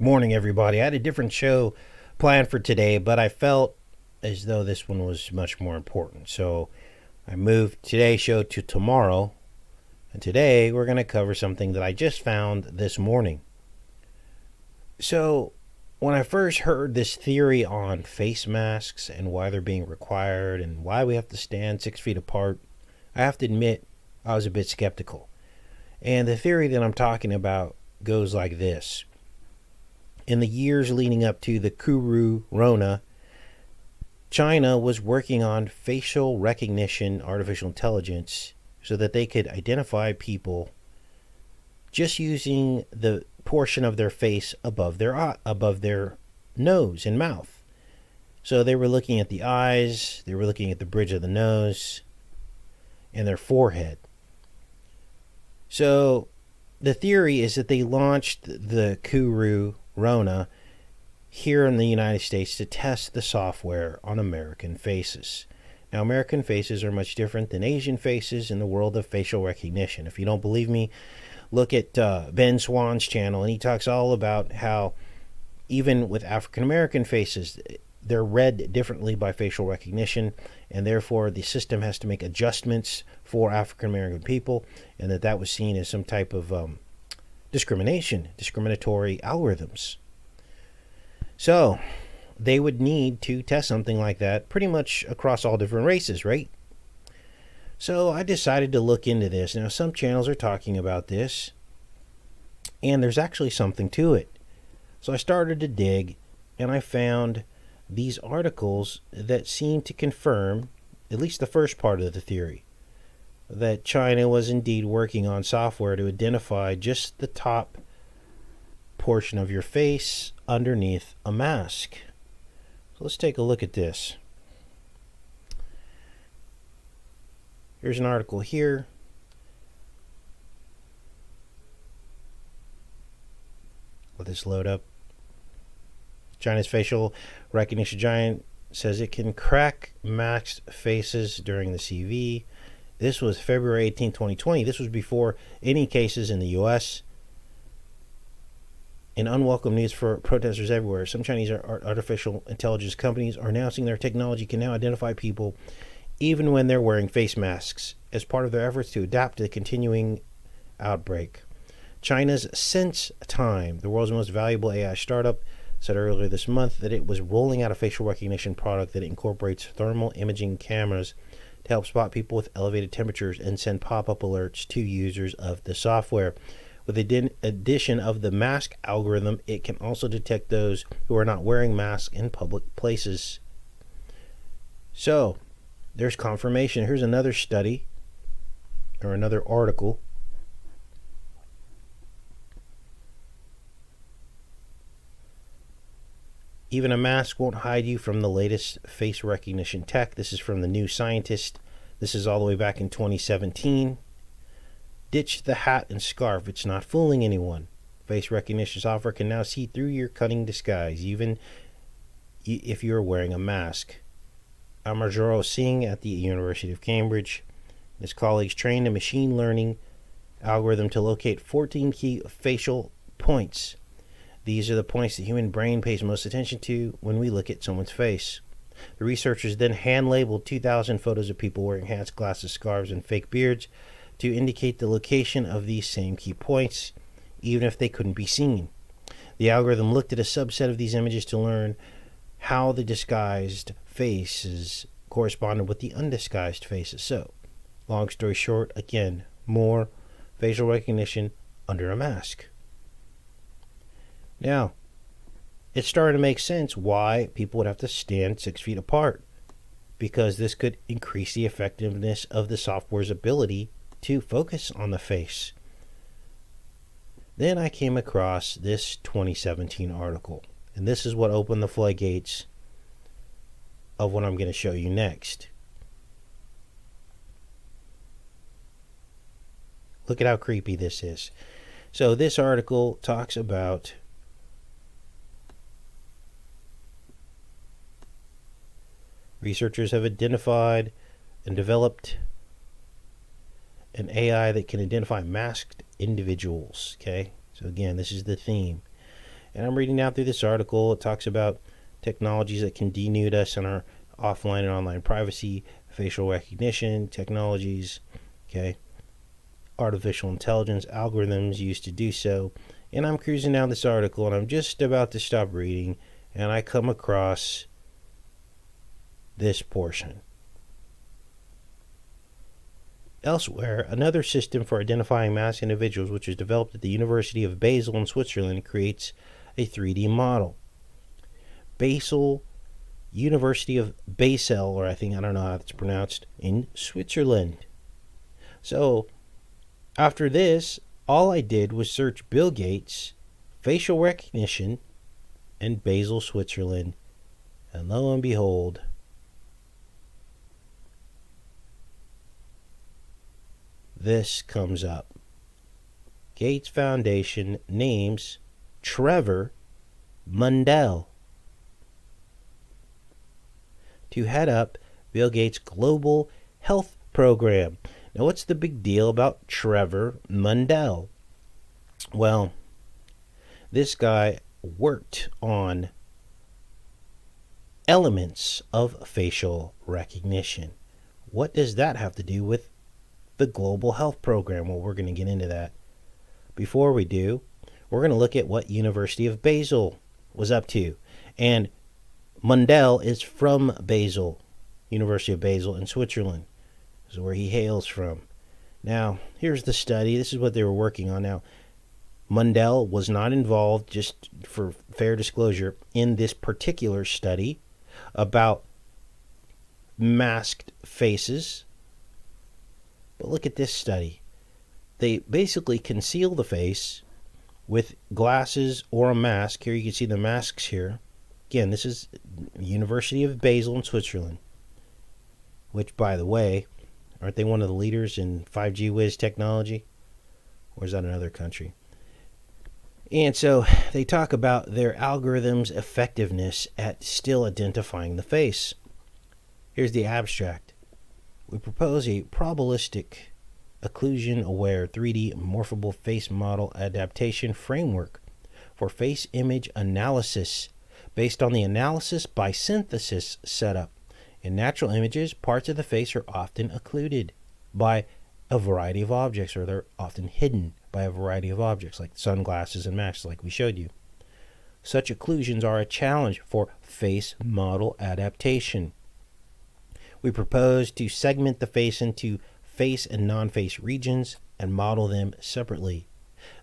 Morning, everybody. I had a different show planned for today, but I felt as though this one was much more important. So I moved today's show to tomorrow. And today we're going to cover something that I just found this morning. So when I first heard this theory on face masks and why they're being required and why we have to stand 6 feet apart, I have to admit I was a bit skeptical. And the theory that I'm talking about goes like this. In the years leading up to the Corona, China was working on facial recognition artificial intelligence so that they could identify people just using the portion of their face above their nose and mouth. So they were looking at the eyes, they were looking at the bridge of the nose, and their forehead. So the theory is that they launched the Corona here in the United States to test the software on American faces. Now, American faces are much different than Asian faces in the world of facial recognition. If you don't believe me, look at Ben Swan's channel, and he talks all about how even with African American faces, they're read differently by facial recognition, and therefore the system has to make adjustments for African American people, and that was seen as some type of discriminatory algorithms. So they would need to test something like that pretty much across all different races, right? So I decided to look into this. Now, some channels are talking about this, and there's actually something to it. So I started to dig, and I found these articles that seem to confirm at least the first part of the theory, that China was indeed working on software to identify just the top portion of your face underneath a mask. So let's take a look at this. Here's an article here. Let this load up. China's facial recognition giant says it can crack masked faces during the CV. This was February 18, 2020. This was before any cases in the U.S. In unwelcome news for protesters everywhere, some Chinese artificial intelligence companies are announcing their technology can now identify people even when they're wearing face masks as part of their efforts to adapt to the continuing outbreak. China's SenseTime, the world's most valuable AI startup, said earlier this month that it was rolling out a facial recognition product that incorporates thermal imaging cameras to help spot people with elevated temperatures and send pop-up alerts to users of the software. With the addition of the mask algorithm, it can also detect those who are not wearing masks in public places. So, there's confirmation. Here's another study, or another article. Even a mask won't hide you from the latest face recognition tech. This is from the New Scientist. This is all the way back in 2017. Ditch the hat and scarf. It's not fooling anyone. Face recognition software can now see through your cunning disguise, even if you're wearing a mask. Amarjoro Singh at the University of Cambridge. His colleagues trained a machine learning algorithm to locate 14 key facial points. These are the points the human brain pays most attention to when we look at someone's face. The researchers then hand-labeled 2,000 photos of people wearing hats, glasses, scarves, and fake beards to indicate the location of these same key points, even if they couldn't be seen. The algorithm looked at a subset of these images to learn how the disguised faces corresponded with the undisguised faces. So, long story short, again, more facial recognition under a mask. Now, it's starting to make sense why people would have to stand 6 feet apart, because this could increase the effectiveness of the software's ability to focus on the face. Then I came across this 2017 article, and this is what opened the floodgates of what I'm going to show you next. Look at how creepy this is. So this article talks about researchers have identified and developed an AI that can identify masked individuals. Okay, so again, this is the theme. And I'm reading down through this article. It talks about technologies that can denude us in our offline and online privacy, facial recognition technologies, okay, artificial intelligence algorithms used to do so. And I'm cruising down this article, and I'm just about to stop reading, and I come across this portion. Elsewhere, another system for identifying masked individuals, which was developed at the University of Basel in Switzerland, creates a 3D model. University of Basel, or I don't know how it's pronounced, in Switzerland. So, after this, all I did was search Bill Gates, facial recognition, and Basel, Switzerland. And lo and behold, this comes up. Gates Foundation names Trevor Mundell to head up Bill Gates' global health program. Now, what's the big deal about Trevor Mundell? Well, this guy worked on elements of facial recognition. What does that have to do with the global health program? Well, we're going to get into that. Before we do, we're going to look at what University of Basel was up to. And Mundell is from Basel, University of Basel in Switzerland. This is where he hails from. Now, here's the study. This is what they were working on. Now, Mundell was not involved, just for fair disclosure, in this particular study about masked faces. But look at this study. They basically conceal the face with glasses or a mask. Here you can see the masks here. Again, this is University of Basel in Switzerland, which, by the way, aren't they one of the leaders in 5G whiz technology? Or is that another country? And so they talk about their algorithm's effectiveness at still identifying the face. Here's the abstract. We propose a probabilistic, occlusion-aware 3D morphable face model adaptation framework for face image analysis based on the analysis by synthesis setup. In natural images, parts of the face are often occluded by a variety of objects, or they're often hidden by a variety of objects, like sunglasses and masks, like we showed you. Such occlusions are a challenge for face model adaptation. We propose to segment the face into face and non-face regions and model them separately.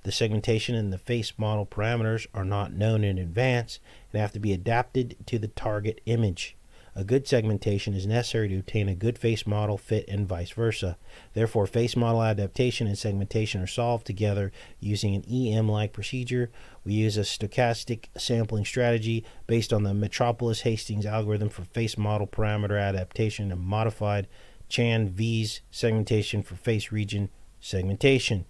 The segmentation and the face model parameters are not known in advance and have to be adapted to the target image. A good segmentation is necessary to obtain a good face model fit and vice versa. Therefore, face model adaptation and segmentation are solved together using an EM-like procedure. We use a stochastic sampling strategy based on the Metropolis-Hastings algorithm for face model parameter adaptation and modified Chan-V's segmentation for face region segmentation.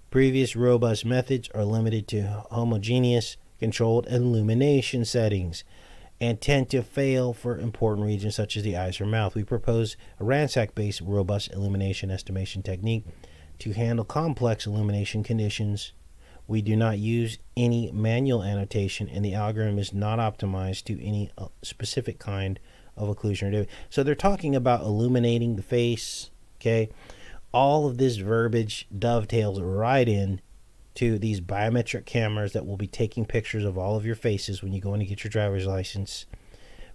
Previous robust methods are limited to homogeneous controlled illumination settings and tend to fail for important regions such as the eyes or mouth. We propose a ransack-based robust illumination estimation technique to handle complex illumination conditions. We do not use any manual annotation, and the algorithm is not optimized to any specific kind of occlusion. So they're talking about illuminating the face, okay? All of this verbiage dovetails right in to these biometric cameras that will be taking pictures of all of your faces when you go in to get your driver's license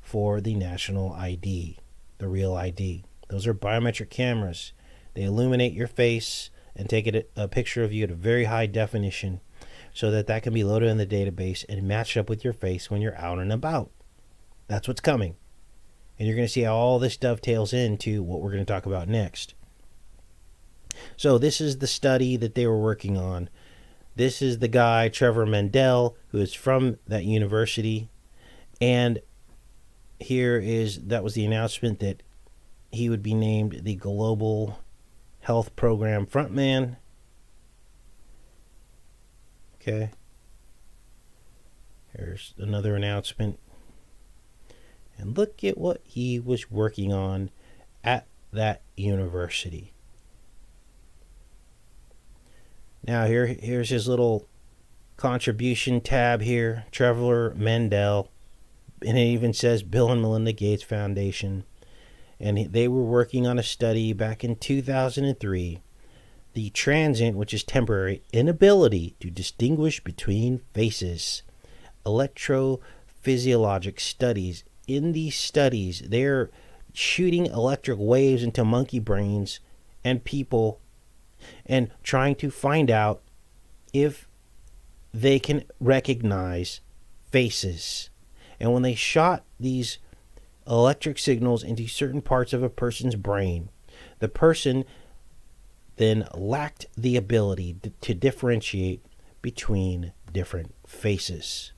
for the national ID, the real ID. Those are biometric cameras. They illuminate your face and take a picture of you at a very high definition so that can be loaded in the database and matched up with your face when you're out and about. That's what's coming. And you're going to see how all this dovetails into what we're going to talk about next. So this is the study that they were working on. This is the guy, Trevor Mundell, who is from that university. And that was the announcement that he would be named the Global Health Program frontman. Okay. Here's another announcement. And look at what he was working on at that university. Now here's his little contribution tab here, Trevor Mendel, and it even says Bill and Melinda Gates Foundation. And they were working on a study back in 2003. The transient, which is temporary, inability to distinguish between faces. Electrophysiologic studies. In these studies, they're shooting electric waves into monkey brains and people and trying to find out if they can recognize faces. And when they shot these electric signals into certain parts of a person's brain, the person then lacked the ability to differentiate between different faces.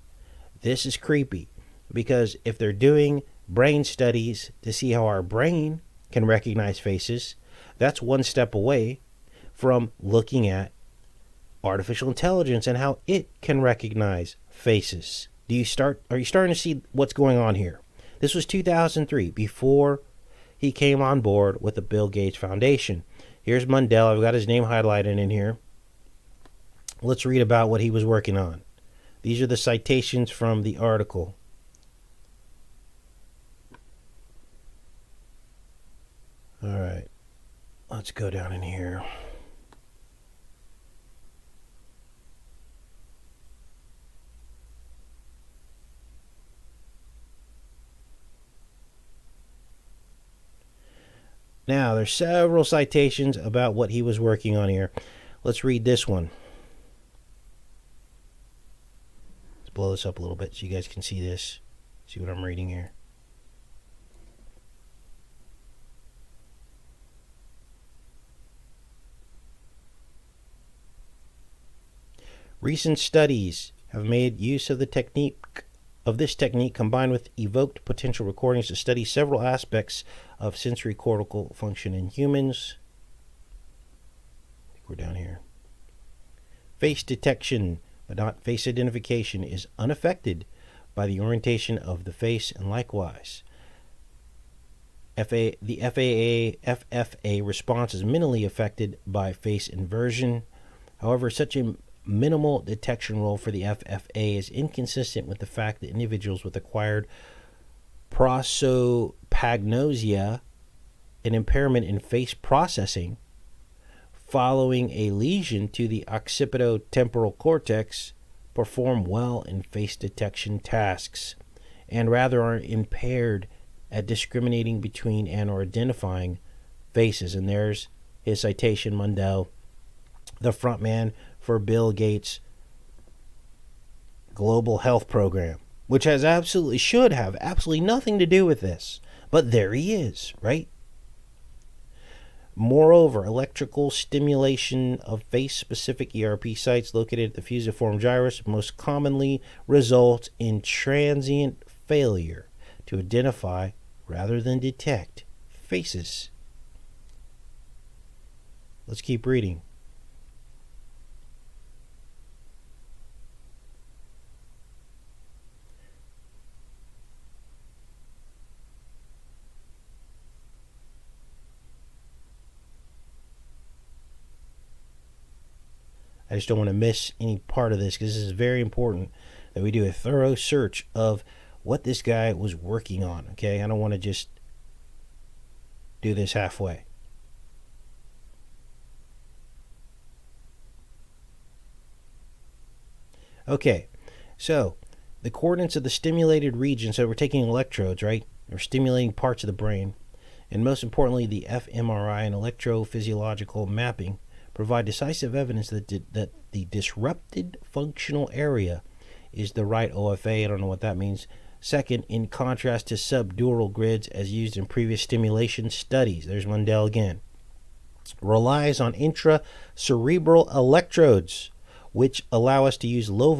This is creepy because if they're doing brain studies to see how our brain can recognize faces, that's one step away from looking at artificial intelligence and how it can recognize faces. Are you starting to see what's going on here? This was 2003, before he came on board with the Bill Gates Foundation. Here's Mundell. I've got his name highlighted in here. Let's read about what he was working on. These are the citations from the article. All right. Let's go down in here. Now, there's several citations about what he was working on here. Let's read this one. Let's blow this up a little bit so you guys can see this. See what I'm reading here. Recent studies have made use of this technique combined with evoked potential recordings to study several aspects of sensory cortical function in humans. I think we're down here. Face detection, but not face identification, is unaffected by the orientation of the face, and likewise, the FFA response is minimally affected by face inversion. However, such a minimal detection role for the FFA is inconsistent with the fact that individuals with acquired prosopagnosia, an impairment in face processing following a lesion to the occipitotemporal cortex, perform well in face detection tasks and rather are impaired at discriminating between and or identifying faces. And there's his citation, Mundell, the front man for Bill Gates' global health program, which should have absolutely nothing to do with this. But there he is, right? Moreover, electrical stimulation of face-specific ERP sites located at the fusiform gyrus most commonly results in transient failure to identify rather than detect faces. Let's keep reading. I just don't want to miss any part of this because this is very important that we do a thorough search of what this guy was working on, okay? I don't want to just do this halfway. Okay, so the coordinates of the stimulated region, so we're taking electrodes, right? We're stimulating parts of the brain. And most importantly, the fMRI and electrophysiological mapping provide decisive evidence that the disrupted functional area is the right OFA. I don't know what that means. Second, in contrast to subdural grids as used in previous stimulation studies, there's Mundell again, relies on intracerebral electrodes, which allow us to use low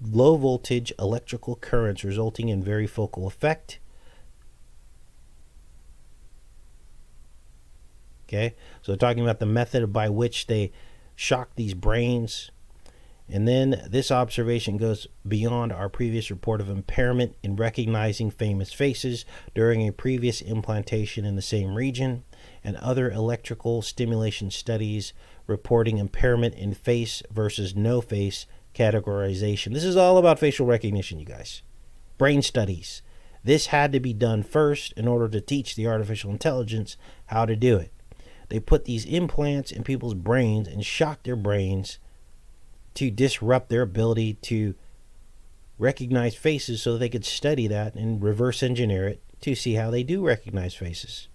voltage electrical currents, resulting in very focal effect. Okay, so talking about the method by which they shock these brains. And then this observation goes beyond our previous report of impairment in recognizing famous faces during a previous implantation in the same region, and other electrical stimulation studies reporting impairment in face versus no face categorization. This is all about facial recognition, you guys. Brain studies. This had to be done first in order to teach the artificial intelligence how to do it. They put these implants in people's brains and shocked their brains to disrupt their ability to recognize faces so they could study that and reverse engineer it to see how they do recognize faces.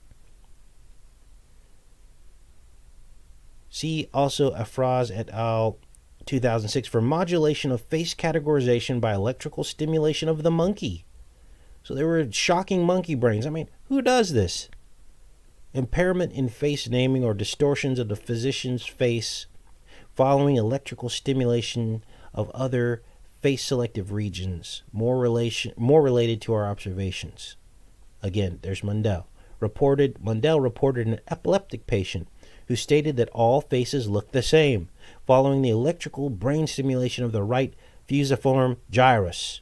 See also Afraz et al. 2006 for modulation of face categorization by electrical stimulation of the monkey. So they were shocking monkey brains. I mean, who does this? Impairment in face naming or distortions of the physician's face following electrical stimulation of other face selective regions, more related to our observations. Again, there's Mundell. Mundell reported an epileptic patient who stated that all faces look the same following the electrical brain stimulation of the right fusiform gyrus,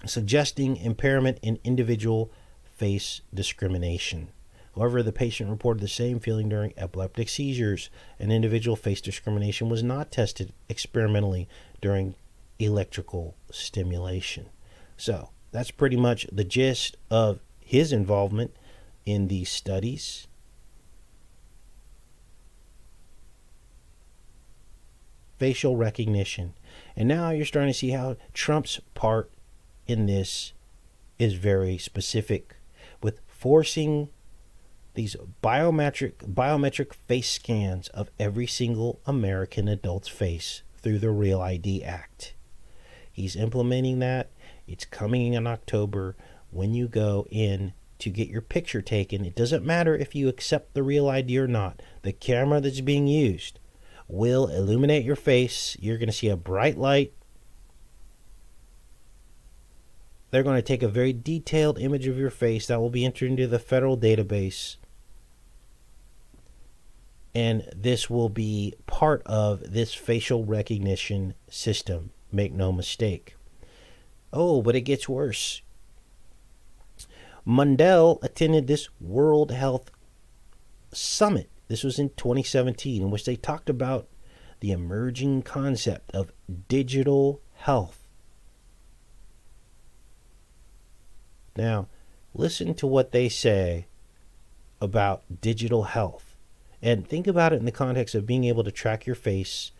suggesting impairment in individual face discrimination. However, the patient reported the same feeling during epileptic seizures, and individual face discrimination was not tested experimentally during electrical stimulation. So that's pretty much the gist of his involvement in these studies. Facial recognition. And now you're starting to see how Trump's part in this is very specific, with forcing these biometric face scans of every single American adult's face through the Real ID Act. He's implementing that. It's coming in October. When you go in to get your picture taken, it doesn't matter if you accept the Real ID or not. The camera that's being used will illuminate your face. You're going to see a bright light. They're going to take a very detailed image of your face that will be entered into the federal database. And this will be part of this facial recognition system. Make no mistake. Oh, but it gets worse. Mundell attended this World Health Summit. This was in 2017, in which they talked about the emerging concept of digital health. Now, listen to what they say about digital health. And think about it in the context of being able to track your face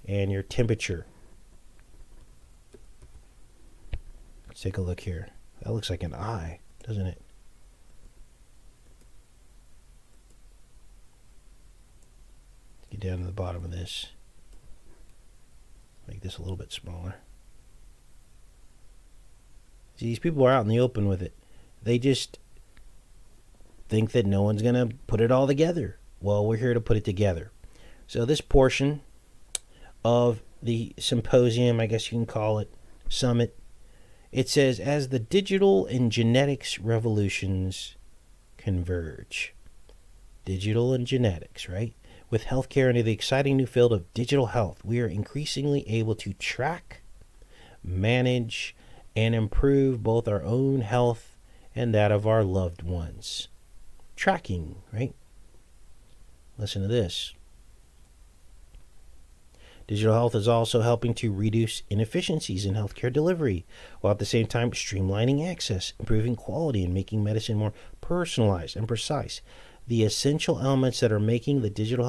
and your temperature. Let's take a look here. That looks like an eye, doesn't it? Get down to the bottom of this. Make this a little bit smaller. See, these people are out in the open with it. They just think that no one's going to put it all together. Well, we're here to put it together. So this portion of the symposium, I guess you can call it, summit, it says, as the digital and genetics revolutions converge. Digital and genetics, right? With healthcare into the exciting new field of digital health, we are increasingly able to track, manage, and improve both our own health and that of our loved ones. Tracking, right? Listen to this. Digital health is also helping to reduce inefficiencies in healthcare delivery, while at the same time streamlining access, improving quality, and making medicine more personalized and precise. The essential elements that are making the digital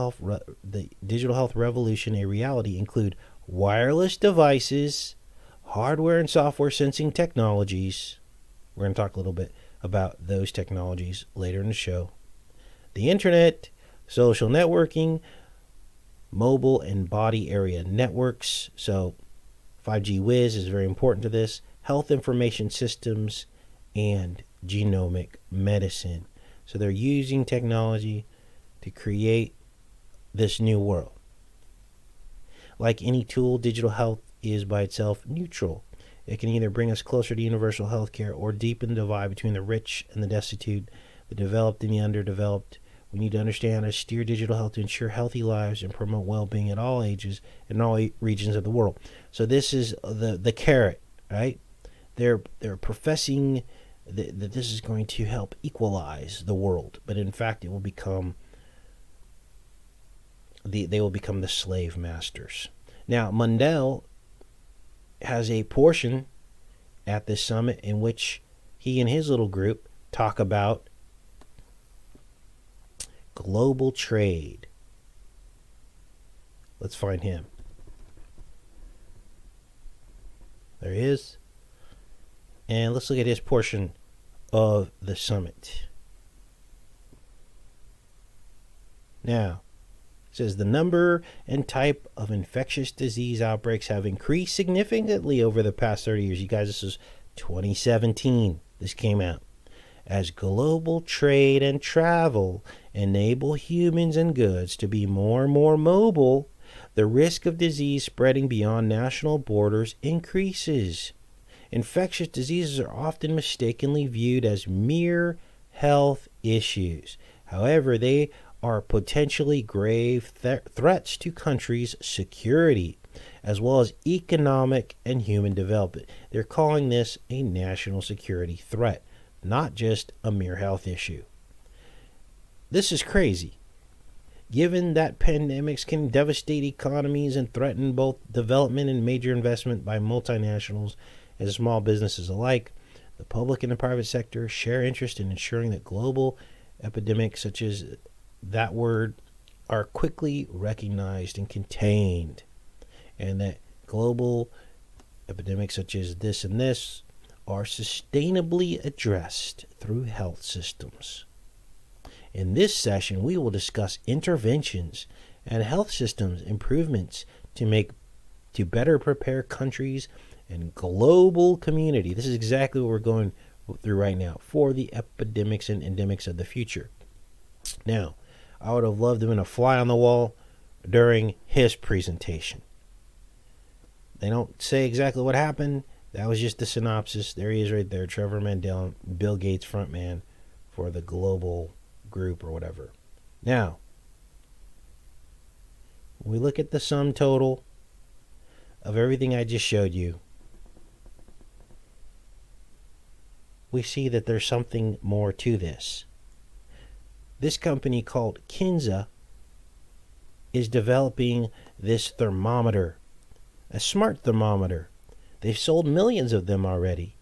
health revolution a reality include wireless devices, hardware and software sensing technologies. We're going to talk a little bit about those technologies later in the show. The internet, social networking, mobile and body area networks. So 5G Wiz is very important to this. Health information systems and genomic medicine. So they're using technology to create this new world. Like any tool, digital health is by itself neutral. It can either bring us closer to universal health care or deepen the divide between the rich and the destitute, the developed and the underdeveloped. We need to understand how to steer digital health to ensure healthy lives and promote well-being at all ages and all regions of the world. So this is the carrot, right? They're professing that this is going to help equalize the world, but in fact it will become they will become the slave masters. Now Mundell has a portion at this summit in which he and his little group talk about global trade. Let's find him. There he is. And let's look at his portion of the summit. Now, it says the number and type of infectious disease outbreaks have increased significantly over the past 30 years. You guys, this is 2017. This came out. As global trade and travel enable humans and goods to be more and more mobile, the risk of disease spreading beyond national borders increases. Infectious diseases are often mistakenly viewed as mere health issues. However, they are potentially grave threats to countries' security, as well as economic and human development. They're calling this a national security threat, not just a mere health issue. This is crazy. Given that pandemics can devastate economies and threaten both development and major investment by multinationals and small businesses alike, the public and the private sector share interest in ensuring that global epidemics such as that word are quickly recognized and contained, and that global epidemics such as this and this are sustainably addressed through health systems. In this session, we will discuss interventions and health systems improvements to better prepare countries and global community. This is exactly what we're going through right now for the epidemics and endemics of the future. Now, I would have loved to have been a fly on the wall during his presentation. They don't say exactly what happened. That was just the synopsis. There he is right there, Trevor Mandel, Bill Gates front man for the global group or whatever. Now, when we look at the sum total of everything I just showed you, we see that there's something more to this. This company called Kinza is developing this thermometer, a smart thermometer. They've sold millions of them already.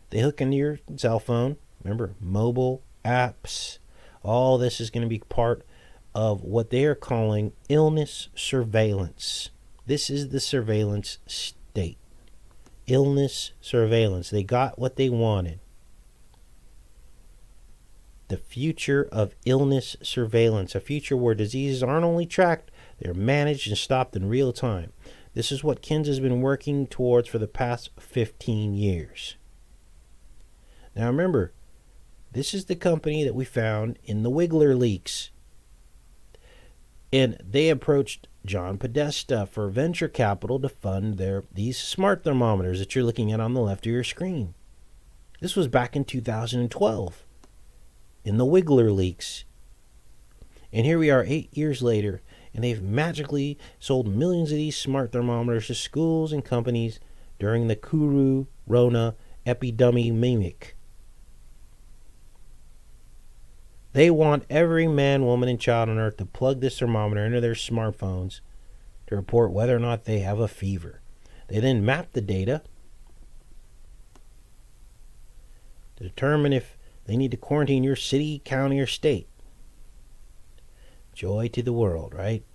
They hook into your cell phone. Remember, mobile apps. All this is going to be part of what they are calling illness surveillance. This is the surveillance state. Illness surveillance. They got what they wanted. The future of illness surveillance, a future where diseases aren't only tracked, they're managed and stopped in real time. This is what Kinza has been working towards for the past 15 years. Now remember, this is the company that we found in the Wiggler leaks. And they approached John Podesta for venture capital to fund these smart thermometers that you're looking at on the left of your screen. This was back in 2012 in the Wiggler leaks. And here we are 8 years later, and they've magically sold millions of these smart thermometers to schools and companies during the Corona epidemic. They want every man, woman, and child on earth to plug this thermometer into their smartphones to report whether or not they have a fever. They then map the data to determine if they need to quarantine your city, county, or state. Joy to the world, right?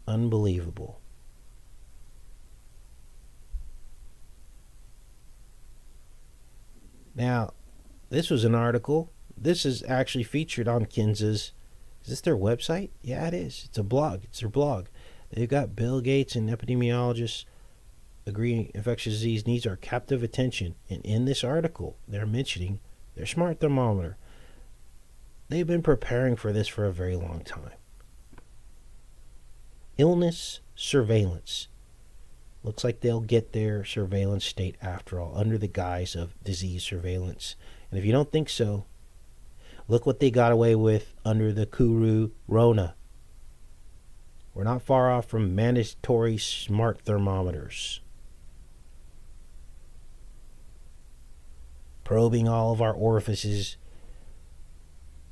Unbelievable. Now, this was an article. This is actually featured on Kinza's. Is this their website? Yeah, it is. It's a blog. It's their blog. They've got Bill Gates and epidemiologists agree infectious disease needs our captive attention. And in this article, they're mentioning their smart thermometer. They've been preparing for this for a very long time. Illness surveillance. Looks like they'll get their surveillance state after all, under the guise of disease surveillance. And if you don't think so, look what they got away with under the Corona. We're not far off from mandatory smart thermometers. Probing all of our orifices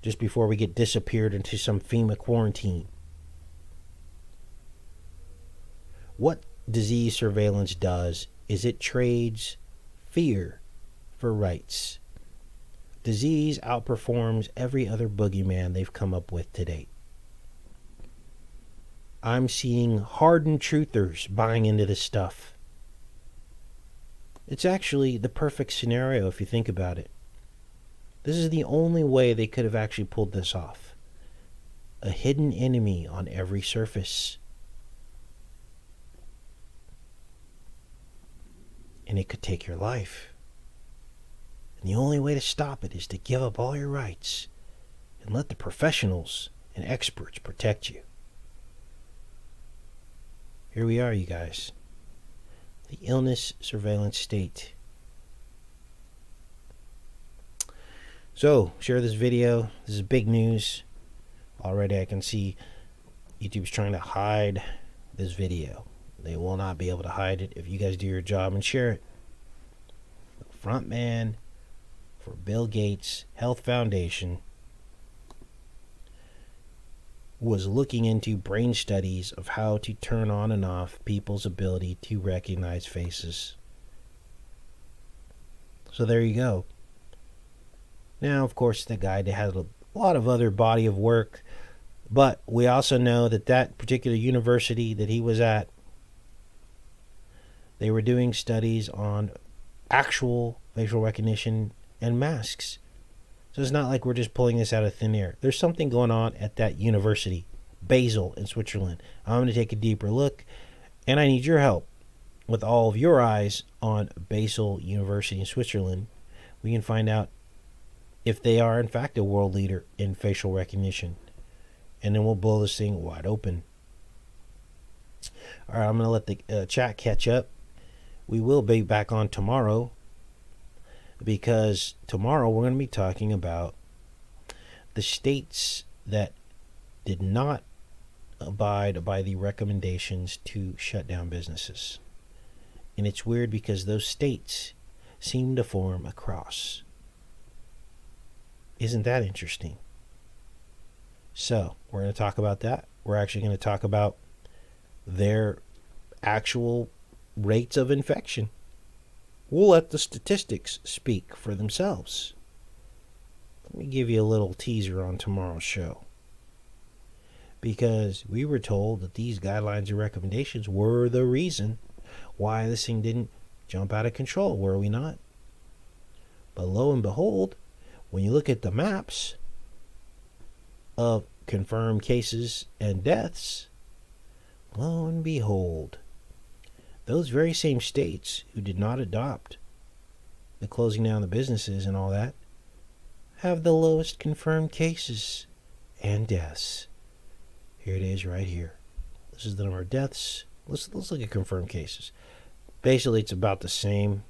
just before we get disappeared into some FEMA quarantine. What disease surveillance does is it trades fear for rights. Disease outperforms every other boogeyman they've come up with to date. I'm seeing hardened truthers buying into this stuff. It's actually the perfect scenario if you think about it. This is the only way they could have actually pulled this off. A hidden enemy on every surface. And it could take your life. And the only way to stop it is to give up all your rights and let the professionals and experts protect you. Here we are, you guys. The illness surveillance state. So, share this video. This is big news. Already I can see YouTube's trying to hide this video. They will not be able to hide it if you guys do your job and share it. The front man for Bill Gates Health Foundation was looking into brain studies of how to turn on and off people's ability to recognize faces. So there you go. Now, of course, the guy has a lot of other body of work, but we also know that that particular university that he was at, they were doing studies on actual facial recognition and masks. So it's not like we're just pulling this out of thin air. There's something going on at that university, Basel in Switzerland. I'm going to take a deeper look, and I need your help with all of your eyes on Basel University in Switzerland. We can find out if they are, in fact, a world leader in facial recognition. And then we'll blow this thing wide open. All right, I'm going to let the chat catch up. We will be back on tomorrow, because tomorrow we're going to be talking about the states that did not abide by the recommendations to shut down businesses. And it's weird because those states seem to form a cross. Isn't that interesting? So, we're going to talk about that. We're actually going to talk about their actual rates of infection. We'll let the statistics speak for themselves. Let me give you a little teaser on tomorrow's show. Because we were told that these guidelines and recommendations were the reason why this thing didn't jump out of control, were we not? But lo and behold, when you look at the maps of confirmed cases and deaths, lo and behold, those very same states who did not adopt the closing down the businesses and all that have the lowest confirmed cases and deaths. Here it is right here. This is the number of deaths. Let's look at confirmed cases. Basically, it's about the same.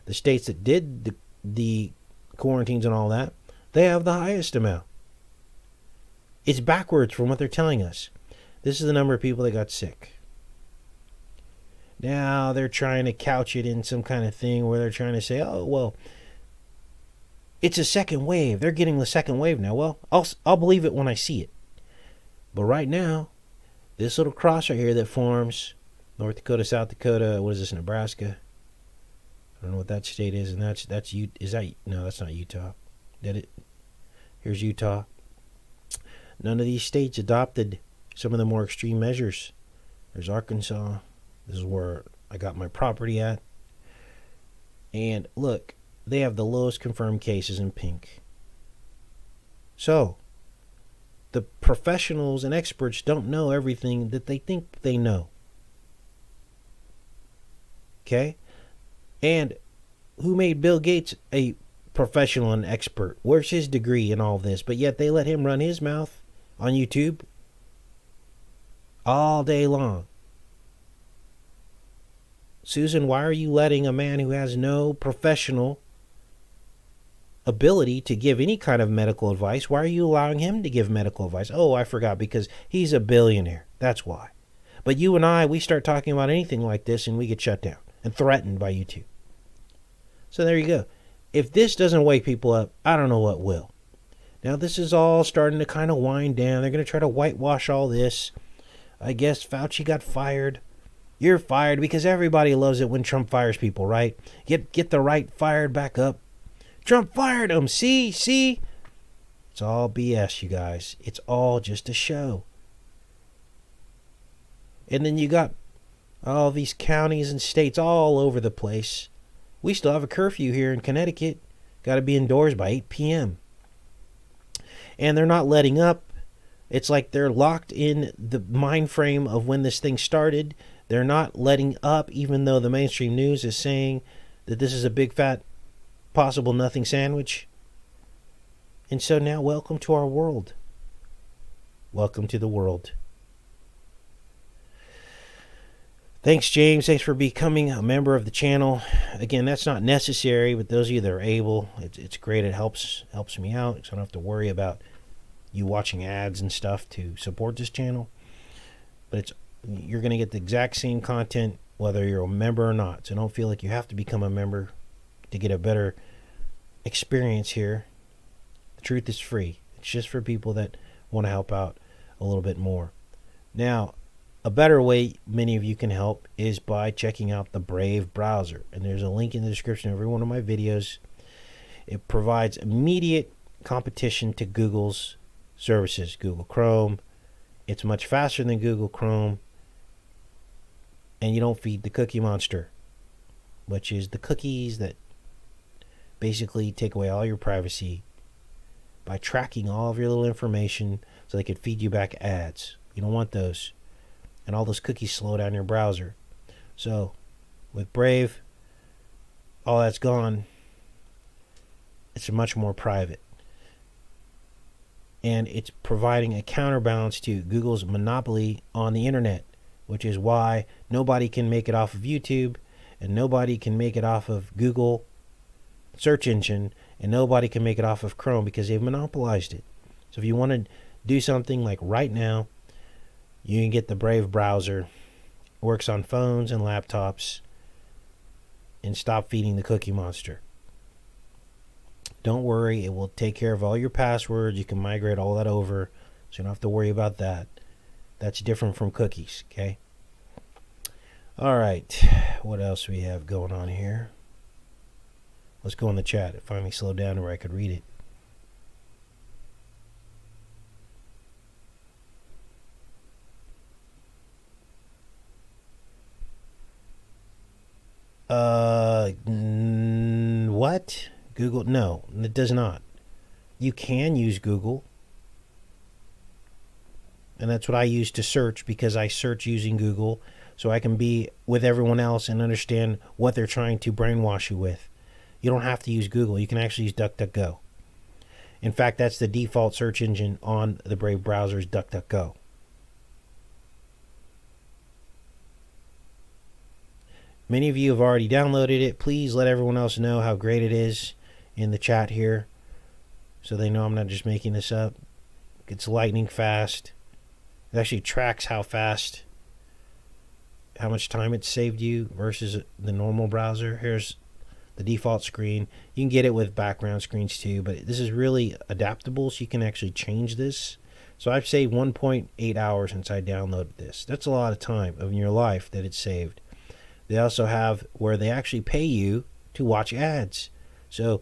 The states that did the quarantines and all that, they have the highest amount. It's backwards from what they're telling us. This is the number of people that got sick. Now they're trying to couch it in some kind of thing where they're trying to say, oh, well, it's a second wave. They're getting the second wave now. Well, I'll believe it when I see it. But right now, this little cross right here that forms North Dakota, South Dakota, what is this, Nebraska? I don't know what that state is, and that's no, that's not Utah. Did it? Here's Utah. None of these states adopted some of the more extreme measures. There's Arkansas. This is where I got my property at. And look, they have the lowest confirmed cases in pink. So, the professionals and experts don't know everything that they think they know. Okay? And who made Bill Gates a professional and expert? Where's his degree in all this? But yet they let him run his mouth on YouTube all day long. Susan, why are you letting a man who has no professional ability to give any kind of medical advice, why are you allowing him to give medical advice? Oh, I forgot, because he's a billionaire. That's why. But you and I, we start talking about anything like this and we get shut down and threatened by YouTube. So there you go. If this doesn't wake people up, I don't know what will. Now this is all starting to kind of wind down. They're going to try to whitewash all this. I guess Fauci got fired. You're fired because everybody loves it when Trump fires people, right? Get the right fired back up. Trump fired him. See? It's all BS, you guys. It's all just a show. And then you got all these counties and states all over the place. We still have a curfew here in Connecticut. Got to be indoors by 8 p.m. And they're not letting up. It's like they're locked in the mind frame of when this thing started. They're not letting up, even though the mainstream news is saying that this is a big fat possible nothing sandwich. And so now, welcome to our world. Welcome to the world. Thanks, James. Thanks for becoming a member of the channel. Again, that's not necessary, but those of you that are able, it's great. It helps me out, so I don't have to worry about you watching ads and stuff to support this channel. But you're going to get the exact same content whether you're a member or not. So don't feel like you have to become a member to get a better experience here. The truth is free. It's just for people that want to help out a little bit more. Now, a better way many of you can help is by checking out the Brave browser. And there's a link in the description of every one of my videos. It provides immediate competition to Google's services, Google Chrome. It's much faster than Google Chrome. And you don't feed the cookie monster, which is the cookies that basically take away all your privacy by tracking all of your little information so they could feed you back ads. You don't want those. And all those cookies slow down your browser. So with Brave, all that's gone. It's much more private. And it's providing a counterbalance to Google's monopoly on the internet, which is why nobody can make it off of YouTube, and nobody can make it off of Google search engine, and nobody can make it off of Chrome because they've monopolized it. So if you want to do something like right now, you can get the Brave browser. It works on phones and laptops, and stop feeding the cookie monster. Don't worry, it will take care of all your passwords. You can migrate all that over, so you don't have to worry about that. That's different from cookies, okay? All right, what else we have going on here? Let's go in the chat. It finally slowed down where I could read it. What? Google? No, it does not. You can use Google. And that's what I use to search, because I search using Google so I can be with everyone else and understand what they're trying to brainwash you with. You don't have to use Google. You can actually use DuckDuckGo. In fact, that's the default search engine on the Brave browser is DuckDuckGo. Many of you have already downloaded it. Please let everyone else know how great it is in the chat here, so they know I'm not just making this up. It's lightning fast. It actually tracks how much time it saved you versus the normal browser. Here's the default screen. You can get it with background screens too, but this is really adaptable, so you can actually change this. So I've saved 1.8 hours since I downloaded this. That's a lot of time of your life that it's saved. They also have where they actually pay you to watch ads. So,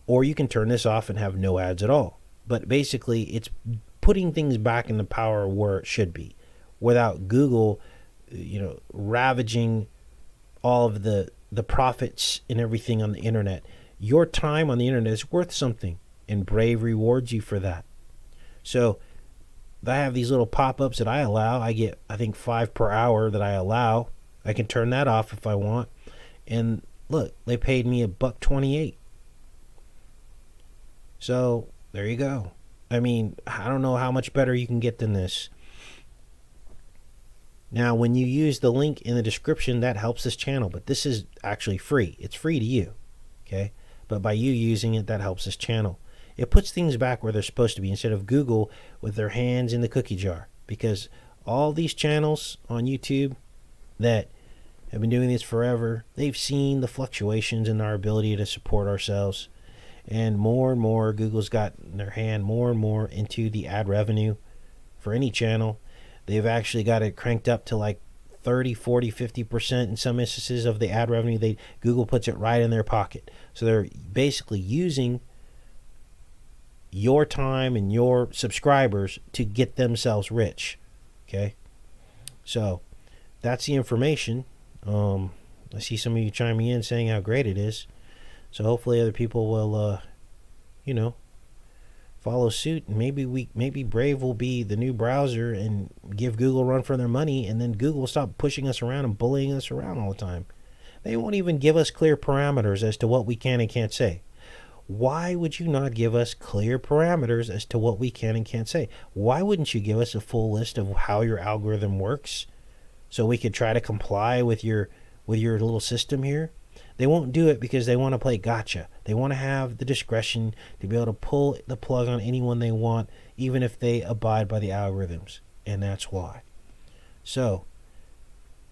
or you can turn this off and have no ads at all. But basically, it's putting things back in the power where it should be, without Google, ravaging all of the profits and everything on the internet. Your time on the internet is worth something, and Brave rewards you for that. So I have these little pop-ups that I allow. I get, I think, 5 per hour that I allow. I can turn that off if I want. And look, they paid me $1.28. So there you go. I mean, I don't know how much better you can get than this. Now, when you use the link in the description, that helps this channel. But this is actually free. It's free to you. Okay? But by you using it, that helps this channel. It puts things back where they're supposed to be, instead of Google with their hands in the cookie jar. Because all these channels on YouTube that have been doing this forever, they've seen the fluctuations in our ability to support ourselves. And more, Google's got their hand more and more into the ad revenue for any channel. They've actually got it cranked up to like 30, 40, 50% in some instances of the ad revenue. Google puts it right in their pocket. So they're basically using your time and your subscribers to get themselves rich. Okay, so that's the information. I see some of you chiming in saying how great it is. So hopefully other people will, follow suit. And maybe Brave will be the new browser and give Google a run for their money, and then Google will stop pushing us around and bullying us around all the time. They won't even give us clear parameters as to what we can and can't say. Why would you not give us clear parameters as to what we can and can't say? Why wouldn't you give us a full list of how your algorithm works so we could try to comply with your little system here? They won't do it because they want to play gotcha. They want to have the discretion to be able to pull the plug on anyone they want, even if they abide by the algorithms. And that's why. So,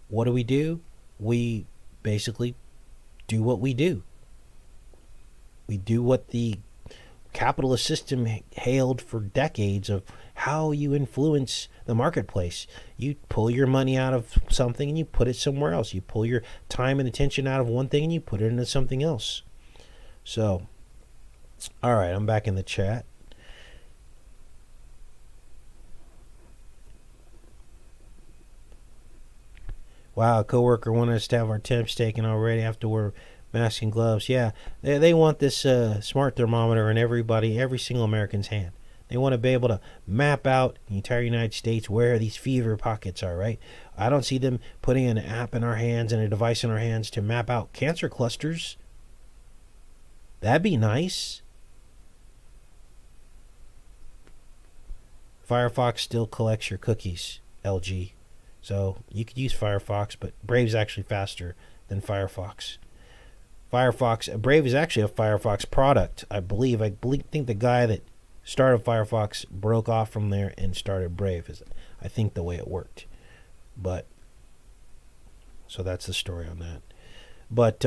what do? We basically do what we do. We do what the capitalist system hailed for decades of how you influence the marketplace. You pull your money out of something and you put it somewhere else. You pull your time and attention out of one thing and you put it into something else. So, all right, I'm back in the chat. Wow, a coworker wanted us to have our temps taken already after we're masks and gloves. Yeah, they want this smart thermometer in every single American's hand. They want to be able to map out the entire United States where these fever pockets are, right? I don't see them putting an app in our hands and a device in our hands to map out cancer clusters. That'd be nice. Firefox still collects your cookies, LG. So you could use Firefox, but Brave's actually faster than Firefox. Brave is actually a Firefox product, I believe. I think the guy that started Firefox broke off from there and started Brave, is I think the way it worked. But so that's the story on that. But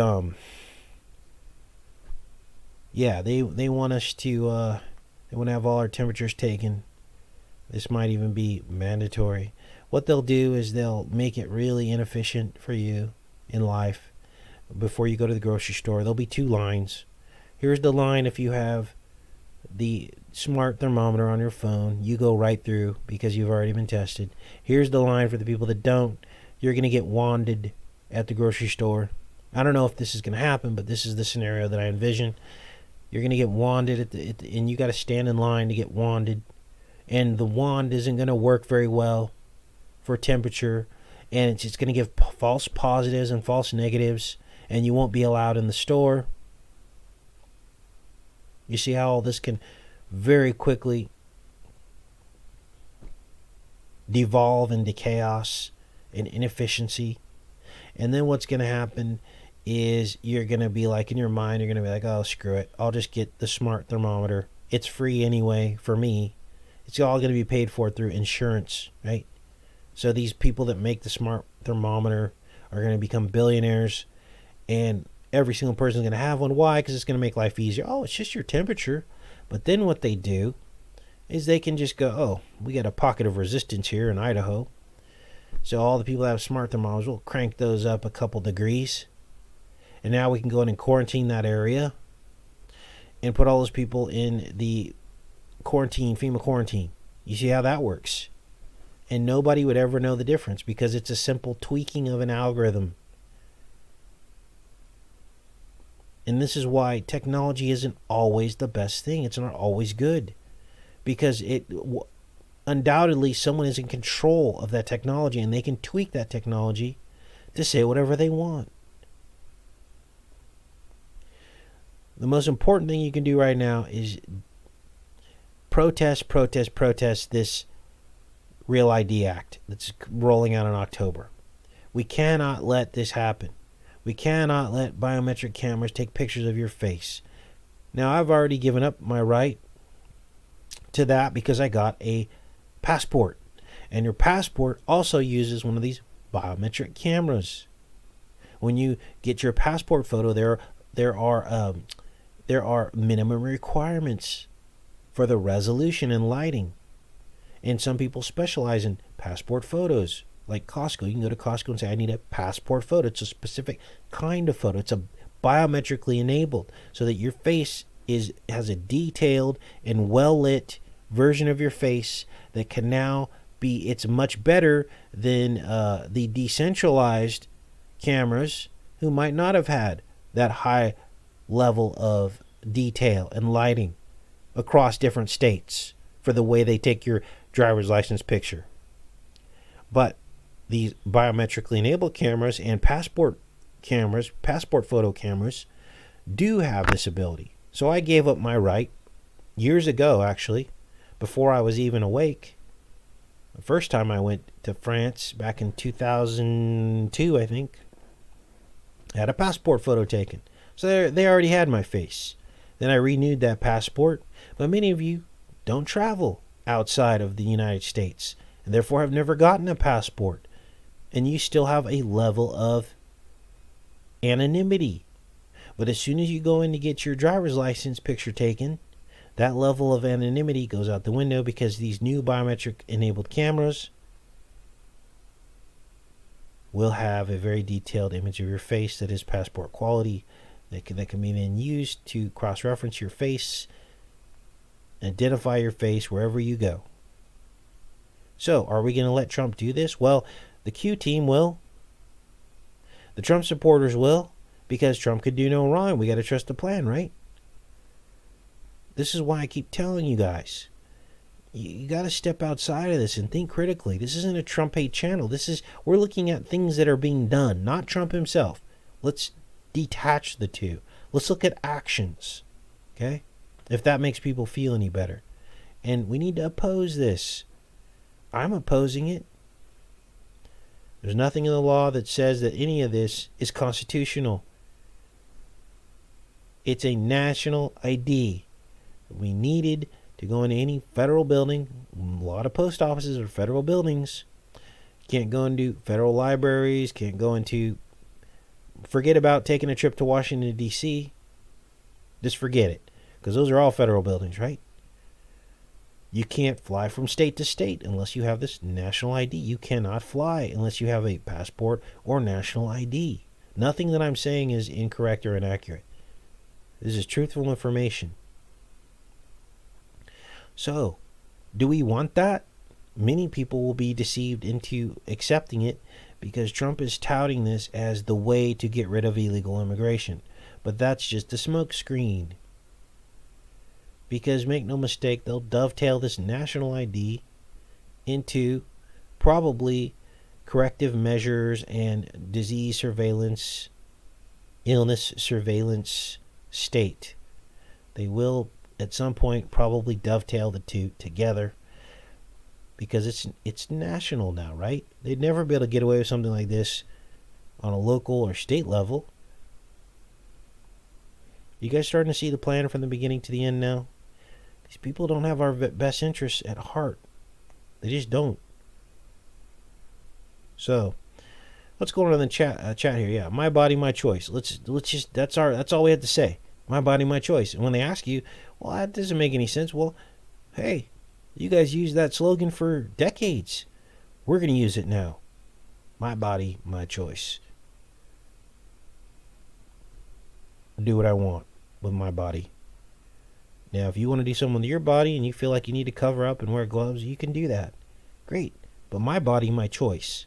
yeah, they want us to they want to have all our temperatures taken. This might even be mandatory. What they'll do is they'll make it really inefficient for you in life. Before you go to the grocery store, there'll be 2 lines. Here's the line if you have the smart thermometer on your phone. You go right through because you've already been tested. Here's the line for the people that don't. You're going to get wanded at the grocery store. I don't know if this is going to happen, but this is the scenario that I envision. You're going to get wanded and you got to stand in line to get wanded. And the wand isn't going to work very well for temperature. And it's just going to give false positives and false negatives. And you won't be allowed in the store. You see how all this can very quickly devolve into chaos and inefficiency. And then what's going to happen is you're going to be like, in your mind, you're going to be like, oh, screw it. I'll just get the smart thermometer. It's free anyway for me. It's all going to be paid for through insurance, right? So these people that make the smart thermometer are going to become billionaires. And every single person is going to have one. Why? Because it's going to make life easier. Oh, it's just your temperature. But then what they do is they can just go, oh, we got a pocket of resistance here in Idaho. So all the people that have smart thermometers will crank those up a couple degrees. And now we can go in and quarantine that area and put all those people in the quarantine, FEMA quarantine. You see how that works? And nobody would ever know the difference because it's a simple tweaking of an algorithm. And this is why technology isn't always the best thing. It's not always good. Because undoubtedly someone is in control of that technology and they can tweak that technology to say whatever they want. The most important thing you can do right now is protest this Real ID Act that's rolling out in October. We cannot let this happen. We cannot let biometric cameras take pictures of your face. Now, I've already given up my right to that because I got a passport. And your passport also uses one of these biometric cameras. When you get your passport photo, there are minimum requirements for the resolution and lighting. And some people specialize in passport photos. like Costco. You can go to Costco and say, I need a passport photo. It's a specific kind of photo. It's a biometrically enabled so that your face has a detailed and well lit version of your face that can now be, it's much better than the decentralized cameras who might not have had that high level of detail and lighting across different states for the way they take your driver's license picture. But these biometrically enabled cameras and passport photo cameras do have this ability. So I gave up my right years ago, actually, before I was even awake. The first time I went to France back in 2002, I think, I had a passport photo taken. So they already had my face. Then I renewed that passport. But many of you don't travel outside of the United States and therefore have never gotten a passport. And you still have a level of anonymity. But as soon as you go in to get your driver's license picture taken, that level of anonymity goes out the window because these new biometric enabled cameras will have a very detailed image of your face that is passport quality that can be then used to cross-reference your face, identify your face wherever you go. So, are we going to let Trump do this? Well, the Q team will. The Trump supporters will, because Trump could do no wrong. We got to trust the plan, right? This is why I keep telling you guys, you got to step outside of this and think critically. This isn't a Trump hate channel. We're looking at things that are being done, not Trump himself. Let's detach the two. Let's look at actions, okay? If that makes people feel any better. And we need to oppose this. I'm opposing it. There's nothing in the law that says that any of this is constitutional. It's a national ID. We needed to go into any federal building. A lot of post offices are federal buildings. Can't go into federal libraries. Can't go into... Forget about taking a trip to Washington, D.C. Just forget it. Because those are all federal buildings, right? You can't fly from state to state unless you have this national ID. You cannot fly unless you have a passport or national ID. Nothing that I'm saying is incorrect or inaccurate. This is truthful information. So, do we want that? Many people will be deceived into accepting it because Trump is touting this as the way to get rid of illegal immigration. But that's just a smokescreen. Because make no mistake, they'll dovetail this national ID into probably corrective measures and disease surveillance, illness surveillance state. They will at some point probably dovetail the two together because it's national now, right? They'd never be able to get away with something like this on a local or state level. You guys starting to see the plan from the beginning to the end now? These people don't have our best interests at heart. They just don't. So, let's go on in the chat here. Yeah, my body, my choice. Let's just that's all we have to say. My body, my choice. And when they ask you, well, that doesn't make any sense. Well, hey, you guys used that slogan for decades. We're going to use it now. My body, my choice. Do what I want with my body. Now, if you want to do something with your body and you feel like you need to cover up and wear gloves, you can do that. Great. But my body, my choice.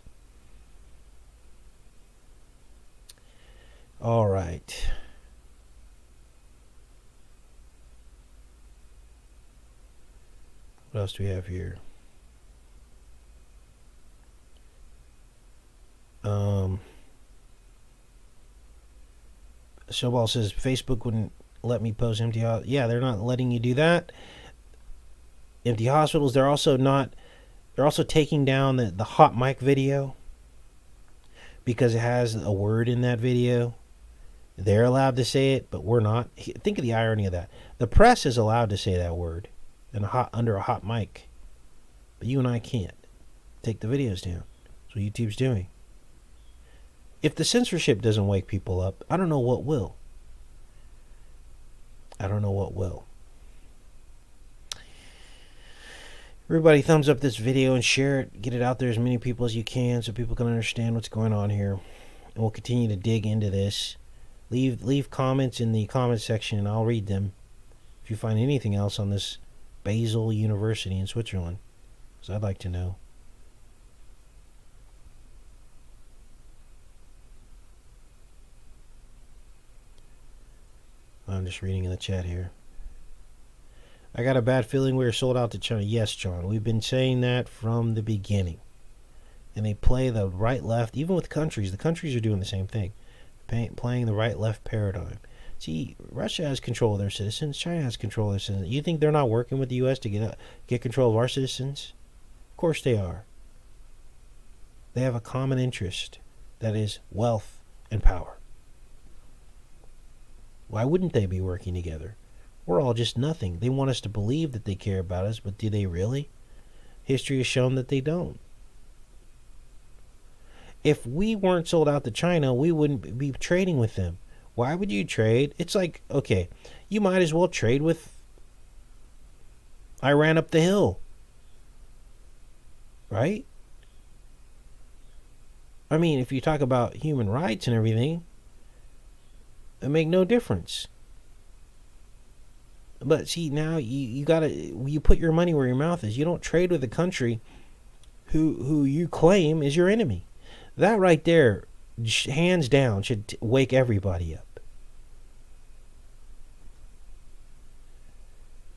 All right. What else do we have here? Showball says Facebook wouldn't let me post empty hospitals. Yeah, they're not letting you do that. Empty hospitals, they're also taking down the hot mic video because it has a word in that video. They're allowed to say it, but we're not. Think of the irony of that. The press is allowed to say that word under a hot mic, but you and I can't. Take the videos down. That's what YouTube's doing. If the censorship doesn't wake people up, I don't know what will. Everybody thumbs up this video and share it. Get it out there as many people as you can so people can understand what's going on here. And we'll continue to dig into this. Leave comments in the comment section and I'll read them. If you find anything else on this Basel University in Switzerland, because I'd like to know. I'm just reading in the chat here. I got a bad feeling we were sold out to China. Yes, John. We've been saying that from the beginning. And they play the right-left, even with countries. The countries are doing the same thing. Playing the right-left paradigm. See, Russia has control of their citizens. China has control of their citizens. You think they're not working with the U.S. to get control of our citizens? Of course they are. They have a common interest. That is wealth and power. Why wouldn't they be working together? We're all just nothing. They want us to believe that they care about us, but do they really? History has shown that they don't. If we weren't sold out to China, we wouldn't be trading with them. Why would you trade? It's like, okay, you might as well trade with Iran up the hill. Right? I mean, if you talk about human rights and everything, it make no difference. But see, now you put your money where your mouth is. You don't trade with a country who you claim is your enemy. That right there, hands down, should wake everybody up.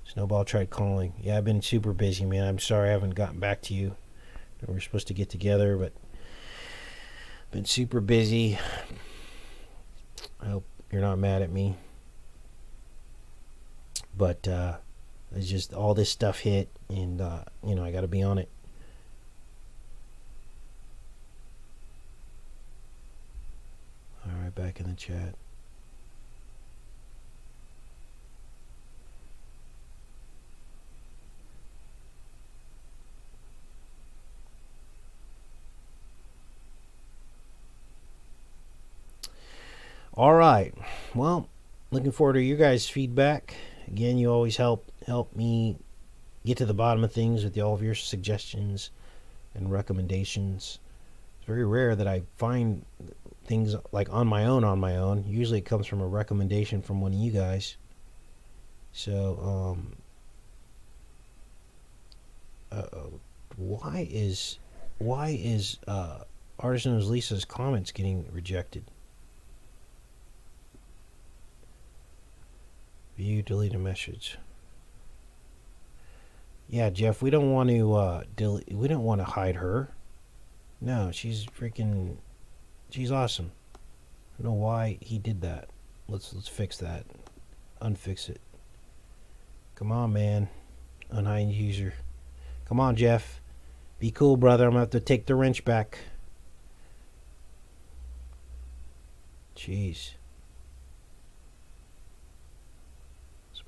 Snowball tried calling. Yeah, I've been super busy, man. I'm sorry I haven't gotten back to you. We were supposed to get together, but been super busy. I hope you're not mad at me. But it's just all this stuff hit, and I got to be on it. All right, back in the chat. All right. Well, looking forward to your guys' feedback. Again, you always help me get to the bottom of things with all of your suggestions and recommendations. It's very rare that I find things like on my own. Usually it comes from a recommendation from one of you guys. So, why is Artisan's Lisa's comments getting rejected? View, delete a message. Yeah, Jeff, we don't want to we don't want to hide her. No, she's awesome. I don't know why he did that. Let's fix that. Unfix it. Come on, man. Unhide user. Come on, Jeff. Be cool, brother. I'm gonna have to take the wrench back. Jeez.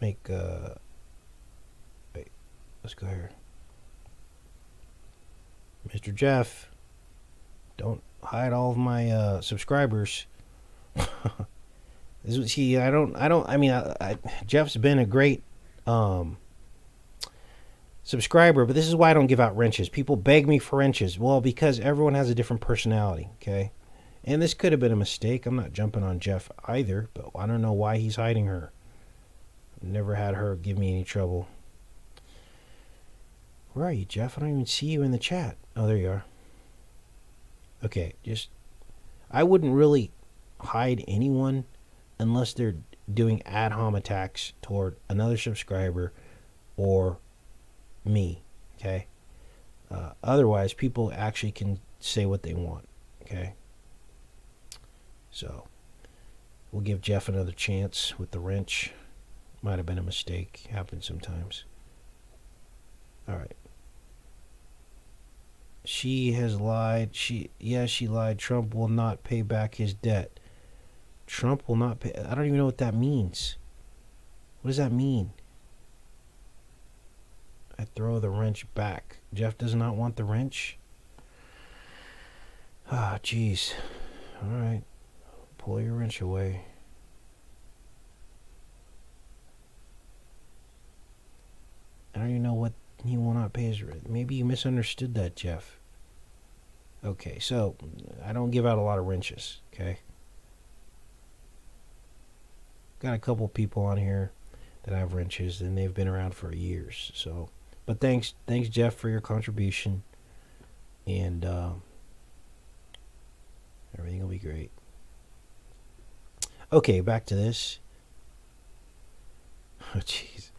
Make wait, let's go here. Mr. Jeff, don't hide all of my subscribers. See, I mean, Jeff's been a great subscriber, but this is why I don't give out wrenches. People beg me for wrenches. Well, because everyone has a different personality, okay? And this could have been a mistake. I'm not jumping on Jeff either, but I don't know why he's hiding her. Never had her give me any trouble. Where are you, Jeff? I don't even see you in the chat. Oh, there you are. Okay, I wouldn't really hide anyone unless they're doing ad hom attacks toward another subscriber or me, okay? Otherwise, people actually can say what they want, okay? So, we'll give Jeff another chance with the wrench. Might have been a mistake. Happens sometimes. All right. She has lied. She lied. Trump will not pay back his debt. Trump will not pay. I don't even know what that means. What does that mean? I throw the wrench back. Jeff does not want the wrench. Ah, jeez. All right. Pull your wrench away. I don't even know He will not pay his rent. Maybe you misunderstood that, Jeff. Okay, so I don't give out a lot of wrenches, okay? Got a couple people on here that have wrenches, and they've been around for years. So, but thanks, Jeff, for your contribution, and everything will be great. Okay, back to this. Oh, jeez.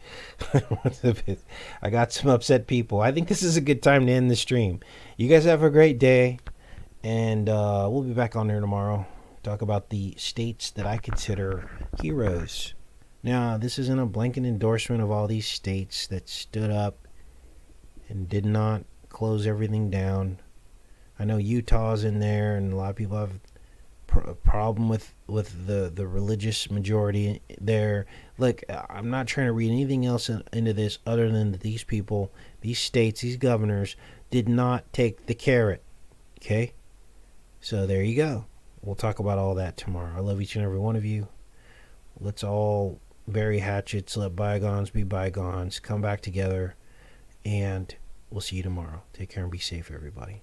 I got some upset people. I think this is a good time to end the stream. You guys have a great day, and we'll be back on there tomorrow. Talk about the states that I consider heroes. Now, this isn't a blanket endorsement of all these states that stood up and did not close everything down. I know Utah's in there, and a lot of people have a problem with the religious majority there. Look, I'm not trying to read anything else into this other than that these people, these states, these governors did not take the carrot. Okay? So there you go. We'll talk about all that tomorrow. I love each and every one of you. Let's all bury hatchets, let bygones be bygones, come back together, and we'll see you tomorrow. Take care and be safe, everybody.